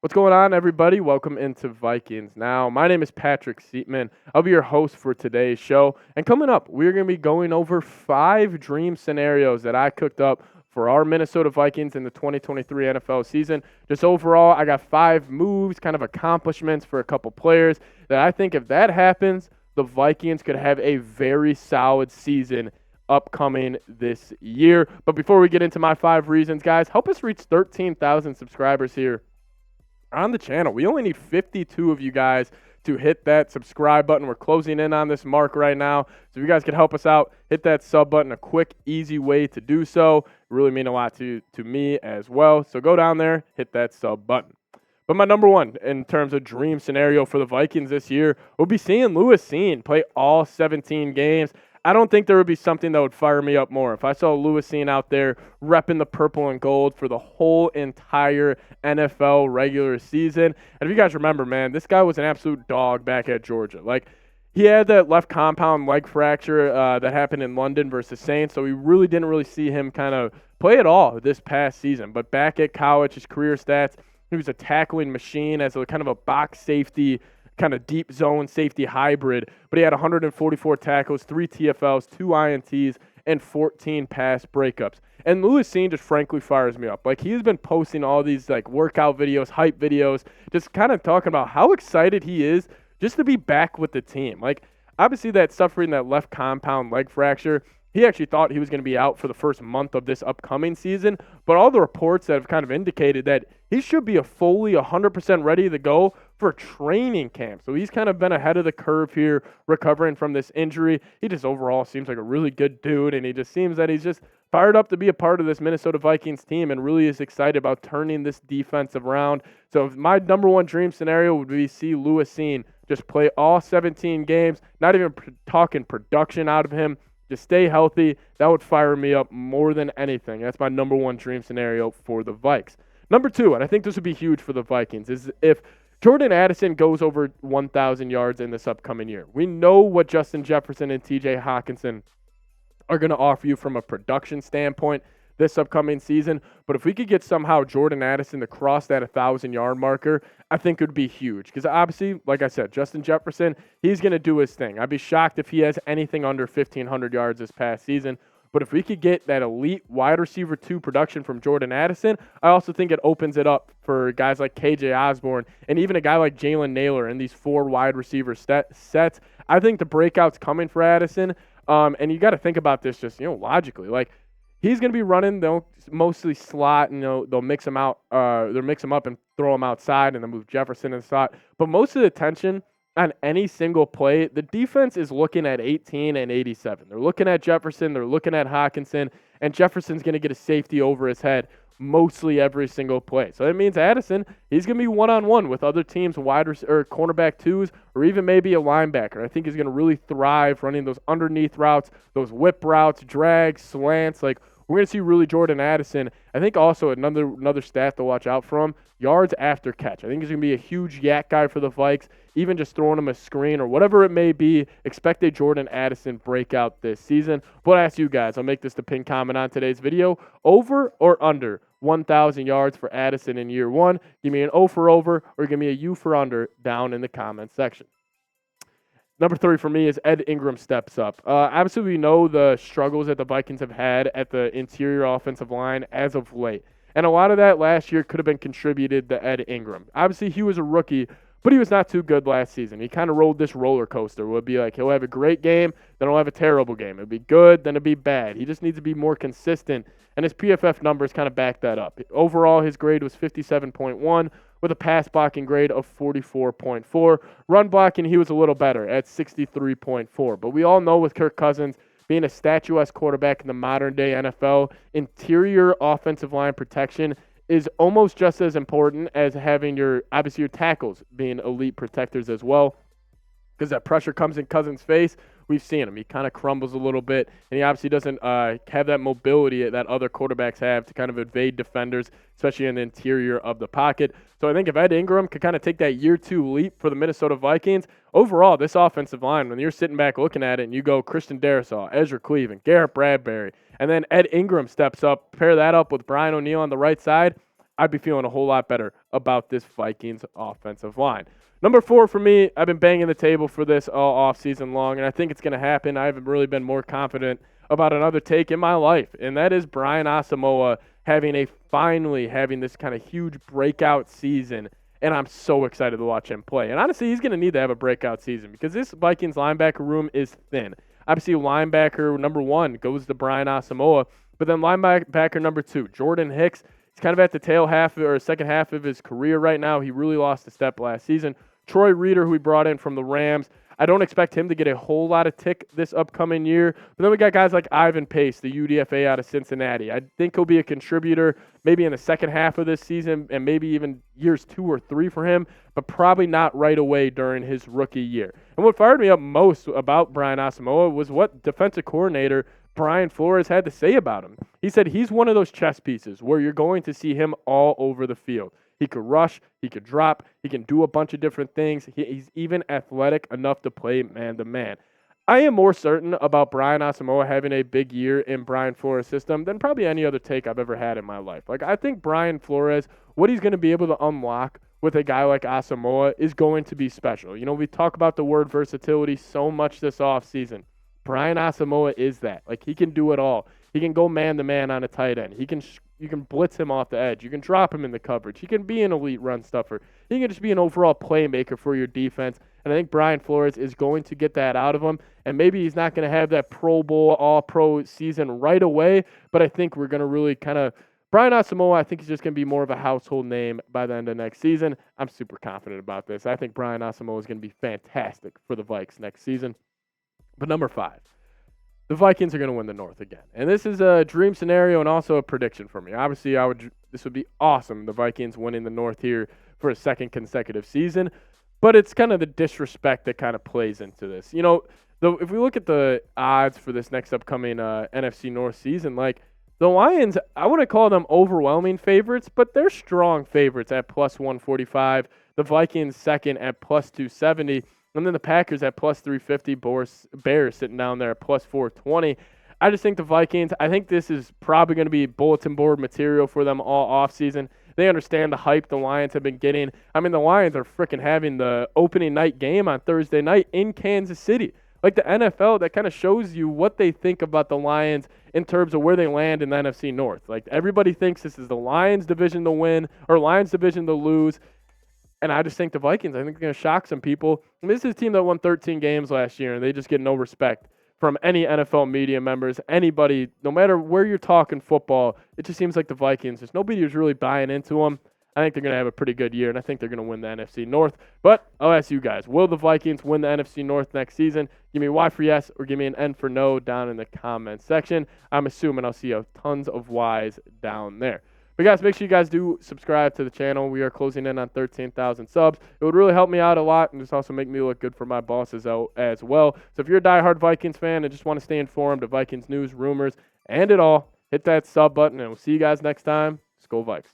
What's going on, everybody? Welcome into Vikings Now. My name is Patrick Seatman. I'll be your host for today's show. And coming up, we're going to be going over 5 dream scenarios that I cooked up for our Minnesota Vikings in the 2023 NFL season. Just overall, I got 5 moves, kind of accomplishments for a couple players that I think if that happens, the Vikings could have a very solid season upcoming this year. But before we get into my 5 reasons, guys, help us reach 13,000 subscribers here on the channel. We only need 52 of you guys to hit that subscribe button. We're closing in on this mark right now. So if you guys could help us out, hit that sub button, a quick, easy way to do so. It really mean a lot to me as well. So go down there, hit that sub button. But my number one in terms of dream scenario for the Vikings this year will be seeing Lewis Cine play all 17 games. I don't think there would be something that would fire me up more. If I saw Lewis Cine out there repping the purple and gold for the whole entire NFL regular season. And if you guys remember, man, this guy was an absolute dog back at Georgia. Like, he had that left compound leg fracture that happened in London versus Saints, so we really didn't see him kind of play at all this past season. But back at college, his career stats, he was a tackling machine as a kind of a box safety, kind of deep zone safety hybrid, but he had 144 tackles, 3 TFLs, 2 INTs, and 14 pass breakups. And Lewis Cine just frankly fires me up. Like, he's been posting all these like workout videos, hype videos, just kind of talking about how excited he is just to be back with the team. Like, obviously that suffering that left compound leg fracture, he actually thought he was going to be out for the first month of this upcoming season, but all the reports that have kind of indicated that he should be a fully 100% ready to go for training camp. So he's kind of been ahead of the curve here, recovering from this injury. He just overall seems like a really good dude, and he just seems that he's just fired up to be a part of this Minnesota Vikings team and really is excited about turning this defense around. So my number one dream scenario would be see Lewis Cine just play all 17 games, not even talking production out of him. Just stay healthy. That would fire me up more than anything. That's my number one dream scenario for the Vikes. Number 2, and I think this would be huge for the Vikings, is if Jordan Addison goes over 1,000 yards in this upcoming year. We know what Justin Jefferson and TJ Hawkinson are going to offer you from a production standpoint this upcoming season. But if we could get somehow Jordan Addison to cross that 1,000-yard marker, I think it would be huge. Because obviously, like I said, Justin Jefferson, he's going to do his thing. I'd be shocked if he has anything under 1,500 yards this past season. But if we could get that elite wide receiver 2 production from Jordan Addison, I also think it opens it up for guys like KJ Osborne and even a guy like Jalen Naylor in these 4 wide receiver sets. I think the breakout's coming for Addison. And you got to think about this just, logically. Like, he's going to be running, they'll mostly slot, they'll mix him out, they'll mix him up and throw him outside and then move Jefferson in the slot. But most of the attention on any single play, the defense is looking at 18 and 87. They're looking at Jefferson, they're looking at Hawkinson, and Jefferson's going to get a safety over his head mostly every single play. So that means Addison, he's going to be one-on-one with other teams, or cornerback 2s, or even maybe a linebacker. I think he's going to really thrive running those underneath routes, those whip routes, drags, slants. Like, we're going to see really Jordan Addison. I think also another stat to watch out from, yards after catch. I think he's going to be a huge yak guy for the Vikes, even just throwing him a screen or whatever it may be. Expect a Jordan Addison breakout this season. But I ask you guys, I'll make this the pin comment on today's video, over or under 1,000 yards for Addison in year 1. Give me an O for over or give me a U for under down in the comments section. Number 3 for me is Ed Ingram steps up. Obviously, we know the struggles that the Vikings have had at the interior offensive line as of late. And a lot of that last year could have been contributed to Ed Ingram. Obviously, he was a rookie, but he was not too good last season. He kind of rode this roller coaster. It would be like he'll have a great game, then he'll have a terrible game. It'll be good, then it'll be bad. He just needs to be more consistent, and his PFF numbers kind of back that up. Overall, his grade was 57.1 with a pass blocking grade of 44.4. Run blocking, he was a little better at 63.4. But we all know with Kirk Cousins being a statuesque quarterback in the modern-day NFL, interior offensive line protection is almost just as important as having your tackles being elite protectors as well. Because that pressure comes in Cousins' face, we've seen him. He kind of crumbles a little bit, and he obviously doesn't have that mobility that other quarterbacks have to kind of evade defenders, especially in the interior of the pocket. So I think if Ed Ingram could kind of take that year 2 leap for the Minnesota Vikings, overall, this offensive line, when you're sitting back looking at it and you go Christian Darrisaw, Ezra Cleveland, Garrett Bradbury, and then Ed Ingram steps up, pair that up with Brian O'Neill on the right side, I'd be feeling a whole lot better about this Vikings offensive line. Number 4 for me, I've been banging the table for this all offseason long, and I think it's going to happen. I haven't really been more confident about another take in my life, and that is Brian Asamoah finally having this kind of huge breakout season, and I'm so excited to watch him play. And honestly, he's going to need to have a breakout season because this Vikings linebacker room is thin. Obviously, linebacker number 1 goes to Brian Asamoah, but then linebacker number 2, Jordan Hicks, he's kind of at the tail half or second half of his career right now. He really lost a step last season. Troy Reeder, who we brought in from the Rams, I don't expect him to get a whole lot of tick this upcoming year. But then we got guys like Ivan Pace, the UDFA out of Cincinnati. I think he'll be a contributor maybe in the second half of this season and maybe even years 2 or 3 for him, but probably not right away during his rookie year. And what fired me up most about Brian Asamoah was what defensive coordinator Brian Flores had to say about him. He said he's one of those chess pieces where you're going to see him all over the field. He could rush, he could drop, he can do a bunch of different things. He's even athletic enough to play man-to-man. I am more certain about Brian Asamoah having a big year in Brian Flores' system than probably any other take I've ever had in my life. Like, I think Brian Flores, what he's going to be able to unlock with a guy like Asamoah is going to be special. You know, we talk about the word versatility so much this offseason. Brian Asamoah is that. Like, he can do it all. He can go man-to-man on a tight end. You can blitz him off the edge. You can drop him in the coverage. He can be an elite run stuffer. He can just be an overall playmaker for your defense. And I think Brian Flores is going to get that out of him. And maybe he's not going to have that Pro Bowl, All-Pro season right away, but I think we're going to really kind of Brian Asamoah, I think he's just going to be more of a household name by the end of next season. I'm super confident about this. I think Brian Asamoah is going to be fantastic for the Vikes next season. But number 5. The Vikings are going to win the North again. And this is a dream scenario and also a prediction for me. Obviously, this would be awesome, the Vikings winning the North here for a second consecutive season. But it's kind of the disrespect that kind of plays into this. You know, if we look at the odds for this next upcoming NFC North season, like the Lions, I wouldn't call them overwhelming favorites, but they're strong favorites at plus 145. The Vikings second at plus 270. And then the Packers at plus 350, Bears sitting down there at plus 420. I just think the Vikings, I think this is probably going to be bulletin board material for them all offseason. They understand the hype the Lions have been getting. I mean, the Lions are freaking having the opening night game on Thursday night in Kansas City. Like the NFL, that kind of shows you what they think about the Lions in terms of where they land in the NFC North. Like everybody thinks this is the Lions division to win or Lions division to lose. And I just think the Vikings, I think they're going to shock some people. And this is a team that won 13 games last year, and they just get no respect from any NFL media members, anybody, no matter where you're talking football. It just seems like the Vikings, there's nobody who's really buying into them. I think they're going to have a pretty good year, and I think they're going to win the NFC North. But I'll ask you guys, will the Vikings win the NFC North next season? Give me a Y for yes or give me an N for no down in the comments section. I'm assuming I'll see tons of Ys down there. But guys, make sure you guys do subscribe to the channel. We are closing in on 13,000 subs. It would really help me out a lot and just also make me look good for my bosses as well. So if you're a diehard Vikings fan and just want to stay informed of Vikings news, rumors, and it all, hit that sub button, and we'll see you guys next time. SKOL Vikes.